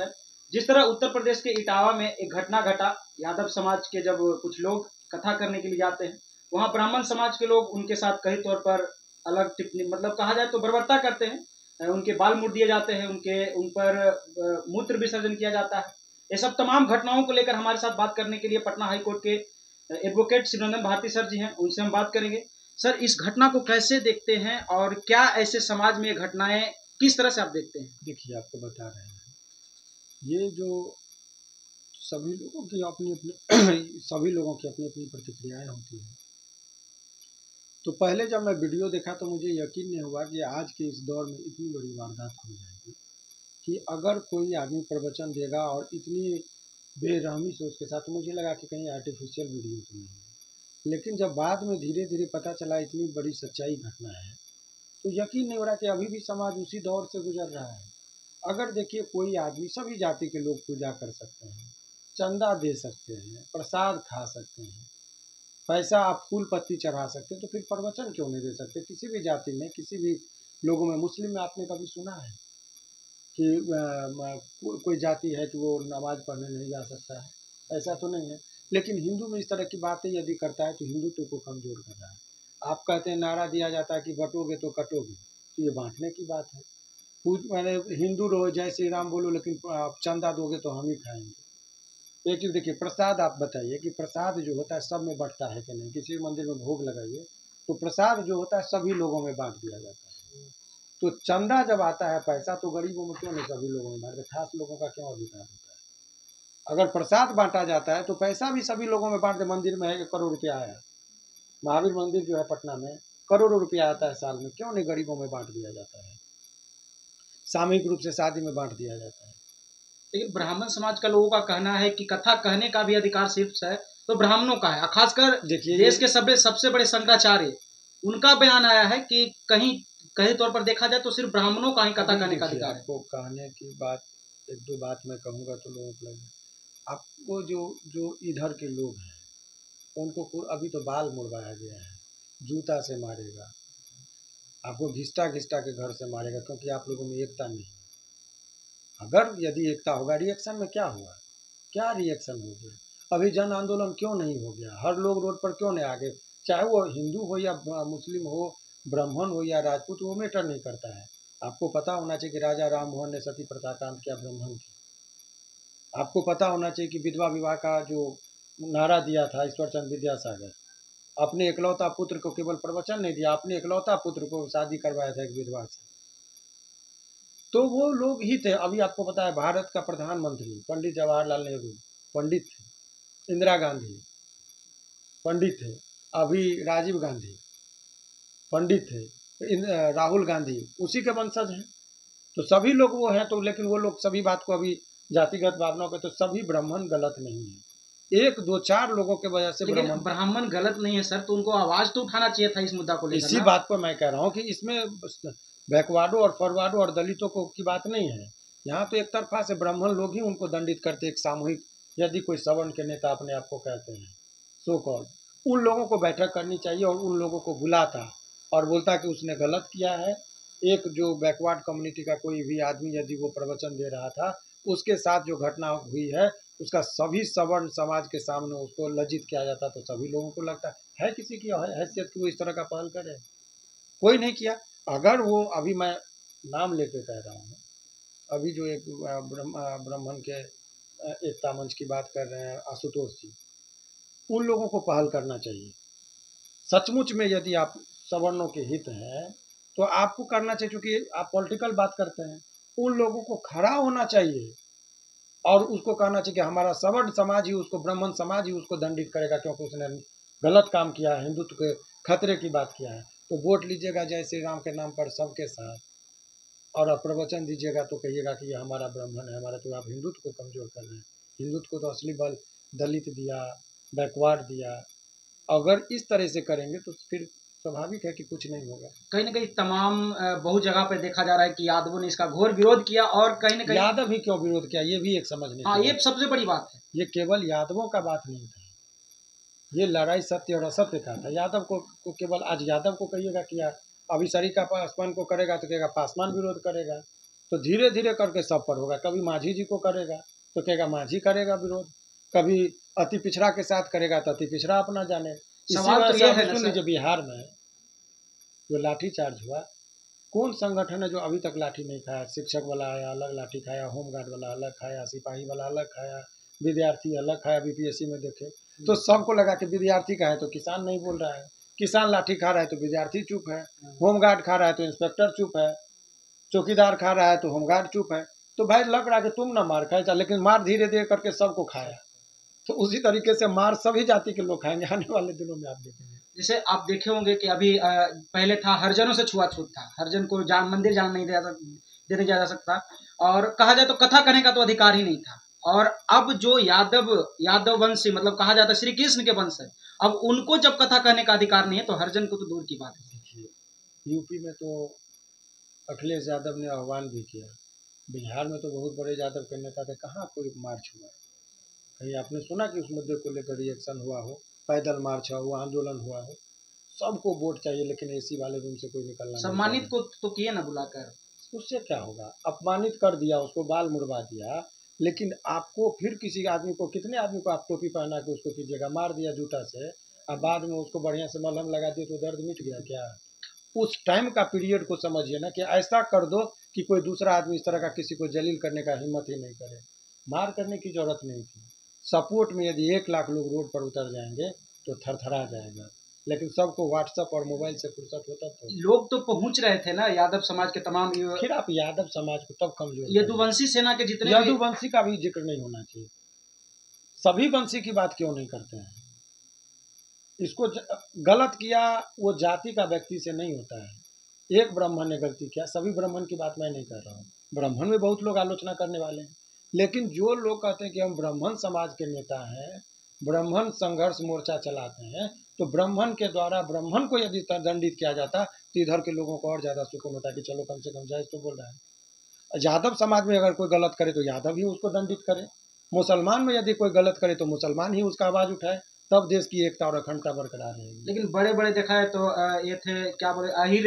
है। जिस तरह उत्तर प्रदेश के इटावा में एक घटना घटा, यादव समाज के जब कुछ लोग कथा करने के लिए जाते हैं, वहाँ ब्राह्मण समाज के लोग उनके साथ कई तौर पर अलग टिप्पणी, मतलब कहा जाए तो बर्बरता करते हैं। उनके बाल मुड़ दिए जाते हैं, उन पर मूत्र विसर्जन किया जाता है। ये सब तमाम घटनाओं को लेकर हमारे साथ बात करने के लिए पटना हाईकोर्ट के एडवोकेट शिवरंजन भारती सर जी हैं, उनसे हम बात करेंगे। सर, इस घटना को कैसे देखते हैं और क्या ऐसे समाज में ये घटनाएं किस तरह से आप देखते हैं? देखिए, आपको बता रहे हैं, ये जो सभी लोगों की अपनी अपनी सभी लोगों की अपनी अपनी प्रतिक्रियाएं होती हैं। तो पहले जब मैं वीडियो देखा तो मुझे यकीन नहीं हुआ कि आज के इस दौर में इतनी बड़ी वारदात हो जाएगी, कि अगर कोई आदमी प्रवचन देगा और इतनी बेरहमी से उसके साथ, तो मुझे लगा कि कहीं आर्टिफिशियल वीडियो तो नहीं है। लेकिन जब बाद में धीरे धीरे पता चला इतनी बड़ी सच्चाई घटना है, तो यकीन नहीं हो रहा कि अभी भी समाज उसी दौर से गुजर रहा है। अगर देखिए, कोई आदमी, सभी जाति के लोग पूजा कर सकते हैं, चंदा दे सकते हैं, प्रसाद खा सकते हैं, पैसा आप फूल पत्ती चढ़ा सकते हैं, तो फिर प्रवचन क्यों नहीं दे सकते? किसी भी जाति में, किसी भी लोगों में, मुस्लिम में आपने कभी सुना है कि कोई जाति है कि वो नमाज पढ़ने नहीं जा सकता है? ऐसा तो नहीं है। लेकिन हिंदू में इस तरह की बातें यदि करता है तो हिंदुत्व को कमज़ोर कर रहा है। आप कहते हैं, नारा दिया जाता है कि बटोगे तो कटोगे, तो ये बांटने की बात है। मैंने हिंदू रहो, जय श्री राम बोलो, लेकिन आप चंदा दोगे तो हम ही खाएंगे। एक चीज़ देखिए, प्रसाद आप बताइए कि प्रसाद जो होता है सब में बंटता है कि नहीं? किसी भी मंदिर में भोग लगाइए तो प्रसाद जो होता है सभी लोगों में बांट दिया जाता है। तो चंदा जब आता है, पैसा, तो गरीबों में क्यों नहीं सभी लोगों में बांटते? खास लोगों का क्यों अधिकार होता है? अगर प्रसाद बांटा जाता है तो पैसा भी सभी लोगों में बांट दे। मंदिर में है कि करोड़ रुपया आया, महावीर मंदिर जो है पटना में, करोड़ों रुपया आता है साल में, क्यों नहीं गरीबों में बांट दिया जाता है? सामूहिक रूप से शादी में बांट दिया जाता है। लेकिन ब्राह्मण समाज का लोगों का कहना है कि कथा कहने का भी अधिकार सिर्फ है तो ब्राह्मणों का है। खासकर देखिए, देश के सबसे बड़े शंकराचार्य, उनका बयान आया है कि कहीं तौर पर देखा जाए तो सिर्फ ब्राह्मणों का ही कथा कहने का अधिकार है। आपको कहने की बात, एक दो बात मैं कहूँगा तो लोगों को लगे। आपको जो जो इधर के लोग हैं उनको अभी तो बाल मुड़वाया गया है, जूता से मारेगा, आपको घिस्टा घिस्टा के घर से मारेगा, क्योंकि आप लोगों में एकता नहीं है। अगर यदि एकता होगा, रिएक्शन में क्या हुआ? क्या रिएक्शन हो गया? अभी जन आंदोलन क्यों नहीं हो गया? हर लोग रोड पर क्यों नहीं आ गए? चाहे वो हिंदू हो या मुस्लिम हो, ब्राह्मण हो या राजपूत, वो मैटर नहीं करता है। आपको पता होना चाहिए कि राजा राम मोहन ने सती प्रथा का अंत किया, ब्राह्मण थे। आपको पता होना चाहिए कि विधवा विवाह का जो नारा दिया था ईश्वर चंद्र विद्यासागर, अपने इकलौता पुत्र को केवल प्रवचन नहीं दिया, अपने इकलौता पुत्र को शादी करवाया था एक विधवा से। तो वो लोग ही थे। अभी आपको पता है, भारत का प्रधानमंत्री पंडित जवाहरलाल नेहरू पंडित थे, इंदिरा गांधी पंडित थे, अभी राजीव गांधी पंडित थे, राहुल गांधी उसी के वंशज हैं। तो सभी लोग वो हैं। तो लेकिन वो लोग सभी बात को अभी जातिगत भावनाओं पे, तो सभी ब्राह्मण गलत नहीं है। एक दो चार लोगों के वजह से ब्राह्मण गलत नहीं है सर, तो उनको आवाज तो उठाना चाहिए था इस मुद्दा को लेकर। इसी बात पर मैं कह रहा हूँ कि इसमें बैकवर्डो और फॉरवर्डो और दलितों को की बात नहीं है। यहाँ तो एक तरफा से ब्राह्मण लोग ही उनको दंडित करते। एक सामूहिक, यदि कोई सवर्ण के नेता अपने आप को कहते हैं सो कॉल, उन लोगों को बैठक करनी चाहिए और उन लोगों को बुलाता और बोलता कि उसने गलत किया है। एक जो बैकवर्ड कम्युनिटी का कोई भी आदमी यदि वो प्रवचन दे रहा था, उसके साथ जो घटना हुई है उसका सभी सवर्ण समाज के सामने उसको लज्जित किया जाता, तो सभी लोगों को लगता है किसी की हैसियत की वो इस तरह का पहल करे? कोई नहीं किया। अगर वो, अभी मैं नाम लेके कह रहा हूँ, अभी जो एक ब्राह्मण के एकता मंच की बात कर रहे हैं आशुतोष जी, उन लोगों को पहल करना चाहिए। सचमुच में यदि आप सवर्णों के हित हैं तो आपको करना चाहिए, क्योंकि आप पॉलिटिकल बात करते हैं। उन लोगों को खड़ा होना चाहिए और उसको कहना चाहिए कि हमारा सवर्ण समाज ही उसको, ब्राह्मण समाज ही उसको दंडित करेगा, क्योंकि उसने गलत काम किया है, हिंदुत्व के खतरे की बात किया है। तो वोट लीजिएगा जय श्री राम के नाम पर सबके साथ, और प्रवचन दीजिएगा तो कहिएगा कि ये हमारा ब्राह्मण है हमारा, तो आप हिंदुत्व को कमज़ोर कर रहे हैं। हिंदुत्व को तो असली बल दलित दिया, बैकवर्ड दिया। अगर इस तरह से करेंगे तो फिर स्वाभाविक है कि कुछ नहीं होगा। कहीं ना कहीं तमाम बहुत जगह पे देखा जा रहा है कि यादवों ने इसका घोर विरोध किया, और कहीं ना कहीं यादव ही क्यों विरोध किया, ये भी एक समझने की ये सबसे बड़ी बात है। ये केवल यादवों का बात नहीं था, ये लड़ाई सत्य और असत्य का था। यादव को केवल आज यादव को कहिएगा कि अभी सरिता पासवान को करेगा तो कहेगा पासवान विरोध करेगा। तो धीरे धीरे करके सब पर होगा। कभी माझी जी को करेगा तो कहेगा माझी करेगा विरोध, कभी अति पिछड़ा के साथ करेगा तो अति पिछड़ा अपना जाने। इसी सवाल वजह तो से ये अभी है ना सुन सर, लीजिए, बिहार में जो लाठीचार्ज हुआ, कौन संगठन है जो अभी तक लाठी नहीं खाया? शिक्षक वाला आया अलग लाठी खाया, होमगार्ड वाला अलग खाया, सिपाही वाला अलग खाया, विद्यार्थी अलग खाया। बीपीएससी में देखे तो सबको लगा कि विद्यार्थी का है तो किसान नहीं बोल रहा है, किसान लाठी खा रहा है तो विद्यार्थी चुप है, होमगार्ड खा रहा है तो इंस्पेक्टर चुप है, चौकीदार खा रहा है तो होमगार्ड चुप है। तो भाई लग रहा है कि तुम ना मार खाए, लेकिन मार धीरे धीरे करके सबको खाया। तो उसी तरीके से मार सभी जाति के लोग खाएंगे आने वाले दिनों में, आप देखेंगे। जैसे आप देखे होंगे कि अभी पहले था हरिजनों से छुआछूत था, हरिजन को मंदिर जान नहीं देने जा सकता, और कहा जाए तो कथा करने का तो अधिकार ही नहीं था। और अब जो यादव वंश मतलब कहा जाता है श्री कृष्ण के वंश है, अब उनको जब कथा कहने का अधिकार नहीं है तो हरिजन को तो दूर की बात है। देखिए यूपी में तो अखिलेश यादव ने आह्वान भी किया, बिहार में तो बहुत बड़े यादव के नेता थे, कहाँ कोई मार्च हुआ? कहीं आपने सुना कि उस मुद्दे को लेकर रिएक्शन हुआ हो, पैदल मार्च हो, आंदोलन हुआ हो? सबको वोट चाहिए, लेकिन एसी वाले रूम से कोई निकलना नहीं। सम्मानित को तो किए ना बुलाकर, उससे क्या होगा? अपमानित कर दिया, उसको बाल मुड़वा दिया, लेकिन आपको फिर किसी आदमी को, कितने आदमी को आप टोपी पहना के उसको कीजिएगा? मार दिया जूता से, अब बाद में उसको बढ़िया से मलहम लगा दिए तो दर्द मिट गया क्या? उस टाइम का पीरियड को समझिए ना, कि ऐसा कर दो कि कोई दूसरा आदमी इस तरह का किसी को जलील करने का हिम्मत ही नहीं करे। मार करने की जरूरत नहीं थी। सपोर्ट में यदि 1 लाख लोग रोड पर उतर जाएंगे तो थरथरा जाएगा, लेकिन सबको व्हाट्सएप और मोबाइल से फुर्सत होता तो लोग तो पहुंच रहे थे ना, यादव समाज के तमाम। फिर आप यादव समाज को तब कमजोर, यदुवंशी सेना के जितने यदुवंशी का भी जिक्र नहीं होना चाहिए। सभी वंशी की बात क्यों नहीं करते हैं? इसको गलत किया वो जाति का व्यक्ति से नहीं होता है। एक ब्राह्मण ने गलती किया, सभी ब्राह्मण की बात मैं नहीं कर रहा हूँ, ब्राह्मण में बहुत लोग आलोचना करने वाले हैं, लेकिन जो लोग कहते हैं कि हम ब्राह्मण समाज के नेता हैं, ब्राह्मण संघर्ष मोर्चा चलाते हैं, तो ब्राह्मण के द्वारा ब्राह्मण को यदि दंडित किया जाता तो इधर के लोगों को और ज़्यादा सुकून होता कि चलो कम से कम जायज़ तो बोल रहा है। यादव समाज में अगर कोई गलत करे तो यादव ही उसको दंडित करे, मुसलमान में यदि कोई गलत करे तो मुसलमान ही उसका आवाज़ उठाए, तब देश की एकता और अखंडता बरकरार रहेगी। लेकिन बड़े बड़े देखा है तो ये थे क्या बोले, अहिर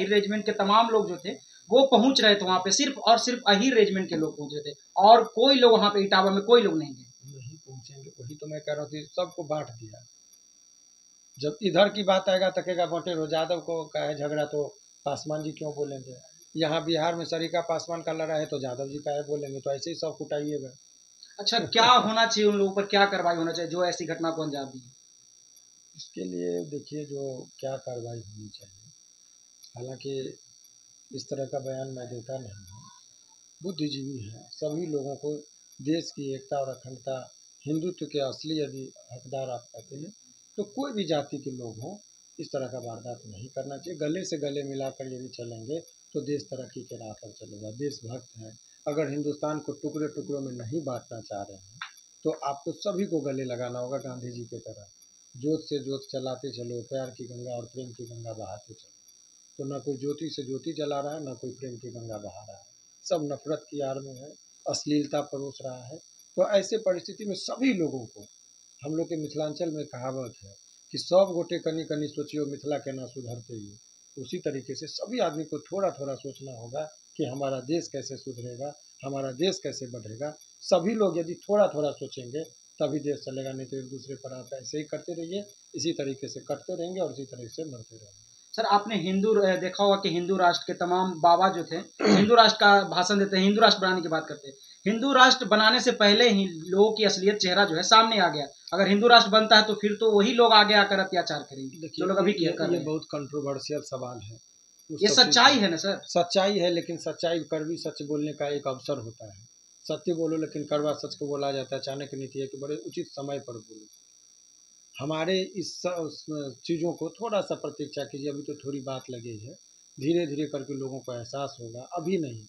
रेजिमेंट के तमाम लोग जो थे वो पहुंच रहे थे वहां पे, सिर्फ और सिर्फ अहिर रेजिमेंट के लोग पहुंचे थे, और कोई लोग वहां पे इटावा में कोई लोग नहीं गए। नहीं पहुंचेंगे, वही तो मैं कह रहा हूँ, सबको बांट दिया। जब इधर की बात आएगा तकेगा बटेर हो, यादव को का है झगड़ा तो पासवान जी क्यों बोलेंगे? यहाँ बिहार में सरिका पासवान का लड़ा है तो यादव जी का है बोलेंगे, तो ऐसे ही सब कुटाइएगा। अच्छा, क्या होना चाहिए उन लोगों पर, क्या कार्रवाई होना चाहिए जो ऐसी घटना को अंजाम दी? इसके लिए देखिए जो क्या कार्रवाई होनी चाहिए, हालांकि इस तरह का बयान मैं देता नहीं हूँ, बुद्धिजीवी हैं, सभी लोगों को देश की एकता और अखंडता, हिंदुत्व के असली यदि हकदार आप कहते हैं तो कोई भी जाति के लोग हों, इस तरह का वारदात नहीं करना चाहिए। गले से गले मिलाकर यदि चलेंगे तो देश तरक्की के राह पर चलेगा। देशभक्त हैं, अगर हिंदुस्तान को टुकड़े टुकड़ों में नहीं बांटना चाह रहे हैं तो आपको सभी को गले लगाना होगा, गांधी जी की तरह जोत से जोत चलाते चलो, प्यार की गंगा और प्रेम की गंगा बहाते चलो। तो ना कोई ज्योति से ज्योति जला रहा है, ना कोई प्रेम की गंगा बहा रहा है, सब नफरत की आड़ में है, अश्लीलता परोस रहा है। तो ऐसे परिस्थिति में सभी लोगों को, हम लोग के मिथिलांचल में कहावत है कि सब गोटे कनी कनी सोचियो मिथिला के ना सुधरते ही। उसी तरीके से सभी आदमी को थोड़ा थोड़ा सोचना होगा कि हमारा देश कैसे सुधरेगा, हमारा देश कैसे बढ़ेगा। सभी लोग यदि थोड़ा थोड़ा सोचेंगे तभी देश चलेगा, नहीं तो एक दूसरे पर आप ऐसे ही करते रहिए, इसी तरीके से कटते रहेंगे और इसी तरीके से मरते रहेंगे। सर, आपने हिंदू देखा होगा कि हिंदू राष्ट्र के तमाम बाबा जो थे हिंदू राष्ट्र का भाषण देते हैं, हिंदू राष्ट्र बनाने की बात करते हैं। हिंदू राष्ट्र बनाने से पहले ही लोगों की असलियत चेहरा जो है सामने आ गया। अगर हिंदू राष्ट्र बनता है तो फिर तो वही लोग आगे आकर अत्याचार करेंगे जो लोग अभी किया कर रहे हैं। ये बहुत कंट्रोवर्शियल सवाल है। ये सच्चाई है ना सर? सच्चाई है, लेकिन सच्चाई कड़वी सच बोलने का एक अवसर होता है। सत्य बोलो लेकिन कड़वा सच को बोला जाता है। चाणक्य नीति है कि बड़े उचित समय पर बोलो। हमारे इस चीज़ों को थोड़ा सा प्रतीक्षा कीजिए, अभी तो थोड़ी बात लगी है, धीरे धीरे करके लोगों को एहसास होगा। अभी नहीं,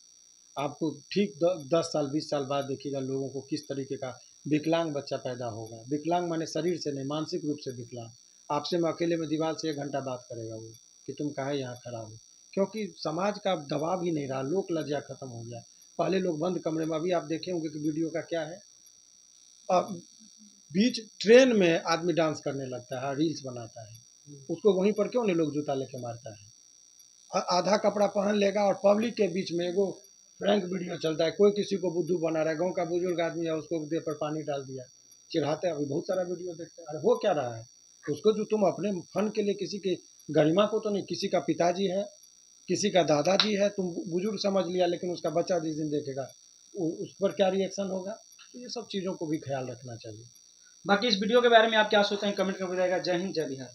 आपको ठीक 10 साल 20 साल बाद देखिएगा लोगों को किस तरीके का विकलांग बच्चा पैदा होगा। विकलांग माने शरीर से नहीं, मानसिक रूप से विकलांग। आपसे मैं अकेले में दीवार से 1 घंटा बात करेगा वो कि तुम कहाँ यहाँ खड़ा हो, क्योंकि समाज का दबाव ही नहीं रहा, लोक लज्जा खत्म हो गया। पहले लोग बंद कमरे में, अभी आप देखे होंगे कि वीडियो का क्या है, बीच ट्रेन में आदमी डांस करने लगता है, रील्स बनाता है, उसको वहीं पर क्यों नहीं लोग जूता लेके मारता है। आधा कपड़ा पहन लेगा और पब्लिक के बीच में एगो प्रैंक वीडियो चलता है, कोई किसी को बुद्धू बना रहा है, गांव का बुजुर्ग आदमी है उसको देह पर पानी डाल दिया, चिढ़ाते हैं। अभी बहुत सारा वीडियो देखते हैं। अरे हो क्या रहा है उसको, जो तुम अपने फन के लिए किसी की गरिमा को तो नहीं, किसी का पिताजी है, किसी का दादाजी है, तुम बुजुर्ग समझ लिया, लेकिन उसका बच्चा जिस दिन देखेगा उस पर क्या रिएक्शन होगा। तो ये सब चीज़ों को भी ख्याल रखना चाहिए। बाकी इस वीडियो के बारे में आप क्या सोचते हैं, कमेंट करके बताइएगा। जय हिंद, जय बिहार।